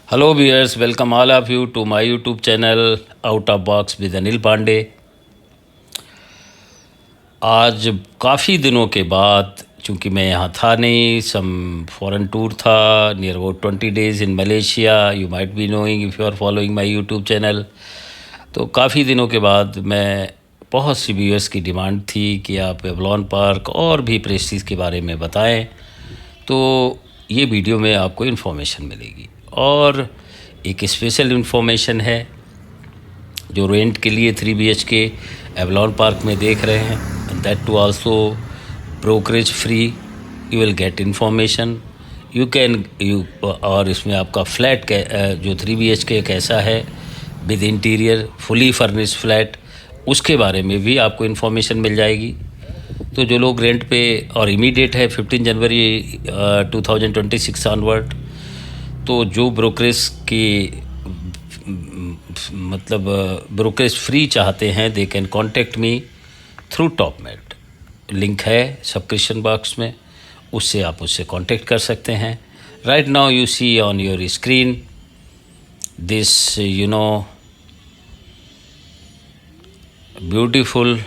Hello viewers, welcome all of you to my YouTube channel Out of Box with Anil Pandey. आज काफ़ी दिनों के बाद, चूँकि मैं यहाँ था नहीं, सम फॉरेन टूर था, near about 20 days in Malaysia, you might be knowing if you are following my YouTube channel. तो काफ़ी दिनों के बाद मैं बहुत सी व्यूअर्स की डिमांड थी कि आप एवलॉन पार्क और भी प्लेसेस के बारे में बताएं, तो ये वीडियो में आपको इन्फॉर्मेशन मिलेगी। और एक स्पेशल इन्फॉर्मेशन है जो रेंट के लिए 3 BHK एवलॉन पार्क में देख रहे हैं, that too also brokerage free, you will get information you can you. और इसमें आपका फ्लैट जो 3 BHK कैसा है with interior fully furnished flat, उसके बारे में भी आपको इन्फॉर्मेशन मिल जाएगी। तो जो लोग रेंट पे, और इमीडिएट है 15 जनवरी 2026 ऑनवर्ड, तो जो ब्रोकरेज की मतलब ब्रोकरेज फ्री चाहते हैं, they can contact me through Topmate. Link है सब्सक्रिप्शन बॉक्स में, उससे आप उससे कांटेक्ट कर सकते हैं। Right now you see on your screen this beautiful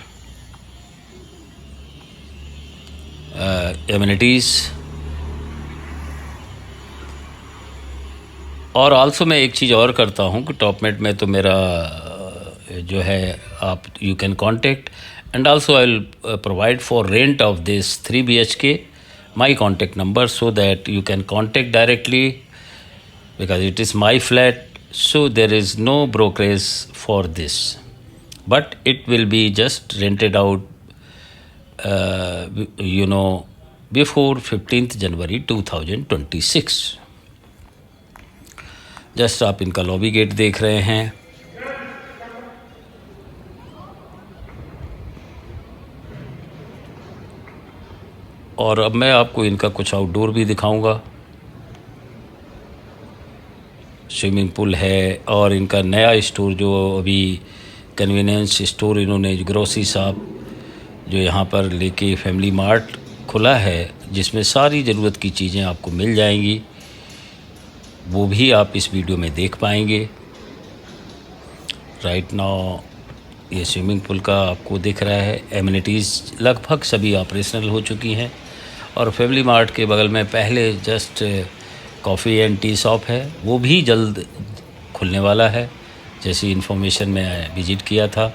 amenities. और आल्सो मैं एक चीज़ और करता हूँ कि टॉपमेट में तो मेरा जो है, आप you can contact and also I will provide for rent of this 3 BHK my contact number, so that you can contact directly because it is my flat, so there is no brokerage for this, but it will be just rented out before 15th January 2026। Just आप इनका lobby gate देख रहे हैं। और अब मैं आपको इनका कुछ आउटडोर भी दिखाऊंगा। स्विमिंग पूल है, और इनका नया स्टोर जो अभी कन्वीनियंस स्टोर इन्होंने ग्रोसरी शॉप जो यहाँ पर लेके फैमिली मार्ट खुला है, जिसमें सारी ज़रूरत की चीज़ें आपको मिल जाएंगी, वो भी आप इस वीडियो में देख पाएंगे। राइट नाउ ये स्विमिंग पूल का आपको दिख रहा है। एमिनिटीज़ लगभग सभी ऑपरेशनल हो चुकी हैं, और फैमिली मार्ट के बगल में पहले just coffee and tea shop है, वो भी जल्द खुलने वाला है, जैसी इन्फॉर्मेशन मैं विज़िट किया था।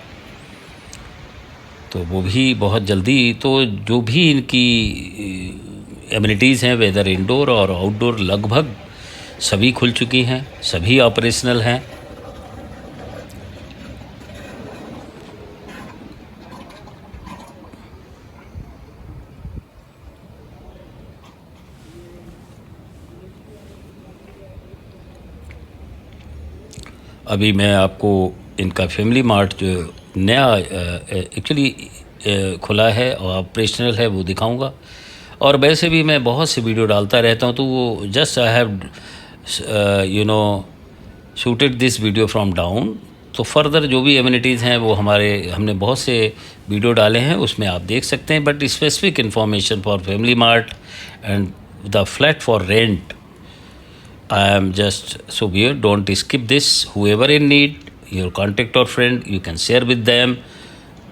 तो वो भी बहुत जल्दी, तो जो भी इनकी एमिनिटीज़ हैं वेदर इंडोर और आउटडोर, लगभग सभी खुल चुकी हैं, सभी ऑपरेशनल हैं। अभी मैं आपको इनका फैमिली मार्ट जो नया एक्चुअली खुला है और ऑपरेशनल है वो दिखाऊंगा। और वैसे भी मैं बहुत से वीडियो डालता रहता हूं, तो वो just I have shooted this video from down. तो फर्दर जो भी एमिनिटीज़ हैं वो हमने बहुत से वीडियो डाले हैं, उसमें आप देख सकते हैं। But specific information for family mart and the flat for rent, I am just so here, don't skip this. Whoever in need, your contact or friend, you can share with them,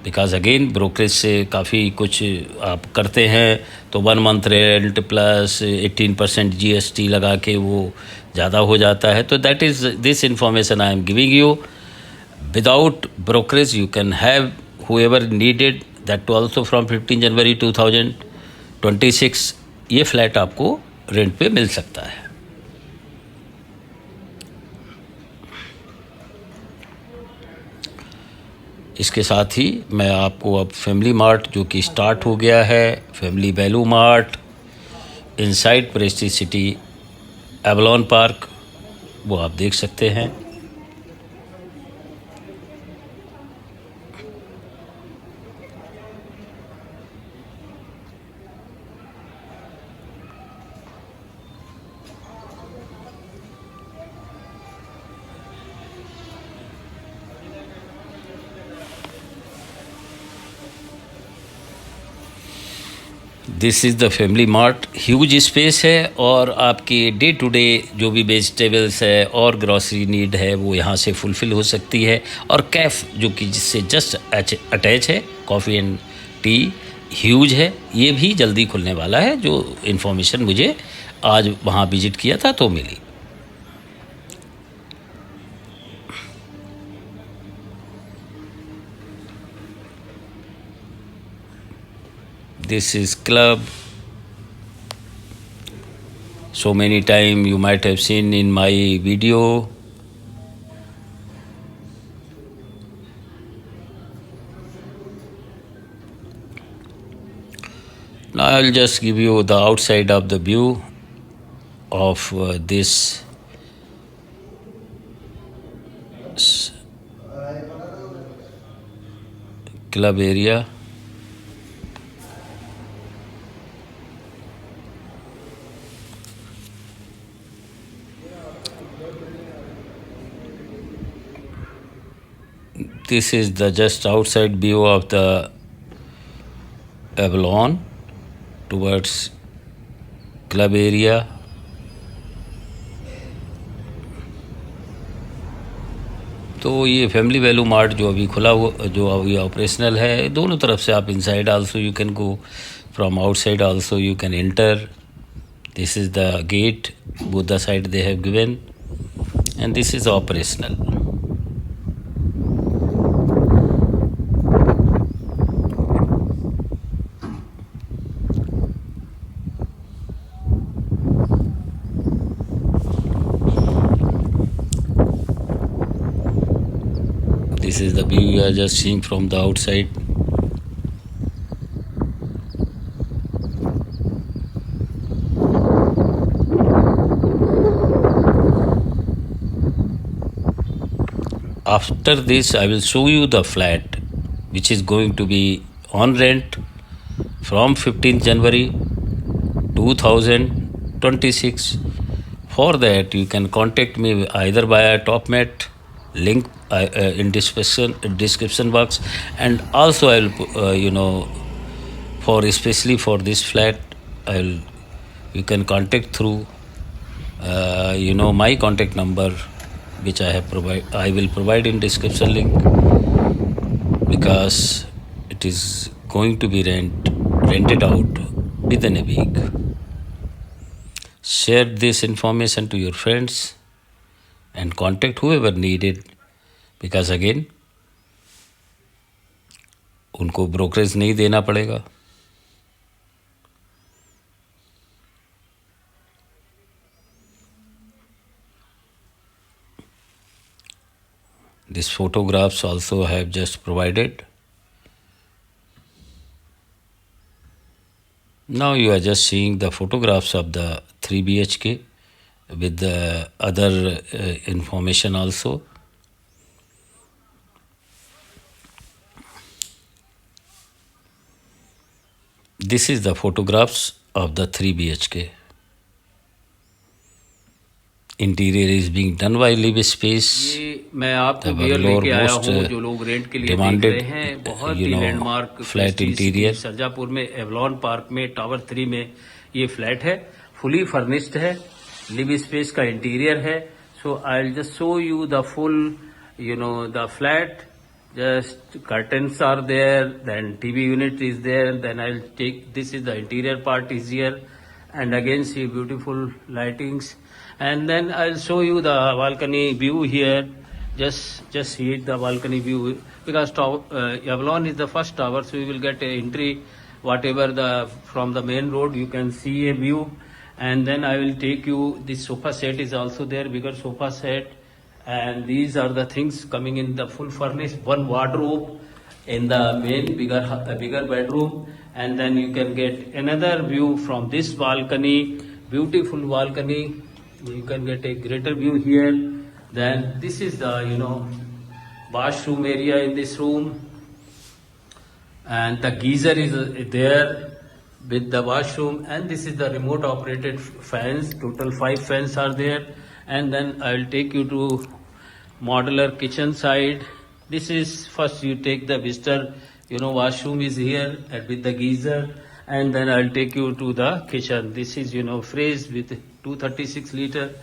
because again brokerage से काफ़ी कुछ आप करते हैं, तो 1 month rent plus 18% GST लगा के वो ज़्यादा हो जाता है। तो that is this information I am giving you. Without brokerage you can have whoever needed that to also from 15 जनवरी 2026 ये फ्लैट आपको रेंट पे मिल सकता है। इसके साथ ही मैं आपको अब फैमिली मार्ट जो कि स्टार्ट हो गया है, family value mart inside Prestige city Avalon park, वो आप देख सकते हैं। This is the family mart. Huge space है और आपके डे टू डे जो भी वेजिटेबल्स है और ग्रॉसरी नीड है वो यहाँ से फुलफ़िल हो सकती है। और कैफ़ जो कि जिससे जस्ट अटैच है, कॉफ़ी एंड टी ह्यूज है, ये भी जल्दी खुलने वाला है, जो इन्फॉर्मेशन मुझे आज वहाँ विज़िट किया था तो मिली। This is club. So many time you might have seen in my video. Now I'll just give you the outside of the view of this club area. This is the just outside view of the Avalon towards club area. तो ये family value mart जो अभी खुला हुआ, जो अभी operational है, दोनों तरफ से आप inside also you can go, from outside also you can enter. This is the gate, both the side they have given, and this is operational. This is the view you are just seeing from the outside. After this, I will show you the flat which is going to be on rent from 15th January 2026. For that, you can contact me either via TopMat link in description box, and also I will for especially for this flat, you can contact through my contact number, which I will provide in description link, because it is going to be rented out within a week. Share this information to your friends and contact whoever needed, because again उनको brokerage नहीं देना पड़ेगा. These photographs also I have just provided. Now you are just seeing the photographs of the 3 BHK with the other information also. This is the photographs of the 3 BHK. Interior is being done by live space. ये मैं आपको beer लेके आया हूँ जो लोग rent के लिए देख रहे हैं. बहुत ही लैंडमार्क फ्लैट इंटीरियर सरजापुर में एवलॉन पार्क में टावर 3 में ये फ्लैट है. फुली फर्निश्ड है, लिव स्पेस का इंटीरियर है. So I will just show you the full the flat. Just curtains are there, then TV unit is there, then I'll take, this is the interior part is here, and again see beautiful lightings, and then I'll show you the balcony view here. Just see it, the balcony view, because Avalon is the first tower, so you will get a entry, whatever from the main road you can see a view, and then I will take you, this sofa set is also there, bigger sofa set. And these are the things coming in the full furnished, one wardrobe in the main bigger bedroom, and then you can get another view from this balcony, beautiful balcony. You can get a greater view here. Then this is the washroom area in this room, and the geyser is there with the washroom, and this is the remote operated fans. Total 5 fans are there. And then I will take you to modular kitchen side. This is first you take the visitor, washroom is here and with the geyser, and then I'll take you to the kitchen. This is, fridge with 236 liter,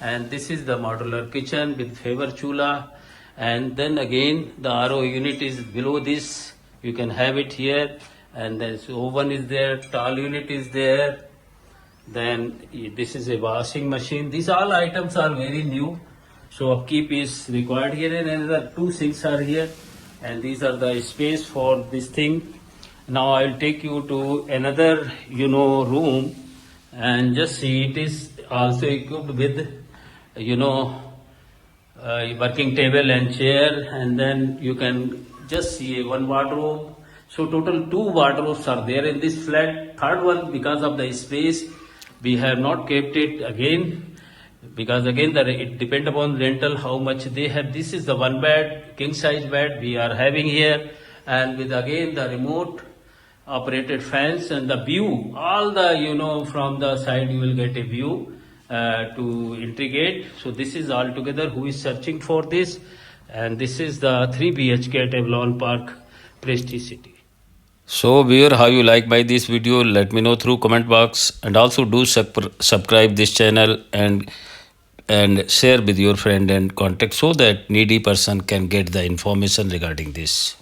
and this is the modular kitchen with Faber chula, and then again the RO unit is below this. You can have it here, and then oven is there, tall unit is there. Then this is a washing machine. These all items are very new, so upkeep is required here, and another 2 sinks are here, and these are the space for this thing. Now I'll take you to another, room, and just see it is also equipped with, working table and chair, and then you can just see one wardrobe. So total 2 wardrobes are there in this flat. Third one, because of the space, we have not kept it again, because again it depend upon rental how much they have. This is the 1 bed, king size bed we are having here, and with again the remote operated fans and the view, all the, from the side you will get a view to integrate. So this is all together who is searching for this, and this is the 3 BHK at Avalon Park, Prestige City. So viewer, how you like by this video, let me know through comment box, and also do subscribe this channel and share with your friend and contact, so that needy person can get the information regarding this.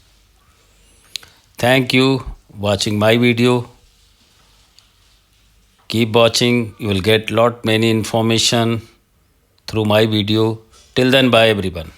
Thank you watching my video. Keep watching, you will get lot many information through my video. Till then, bye everyone.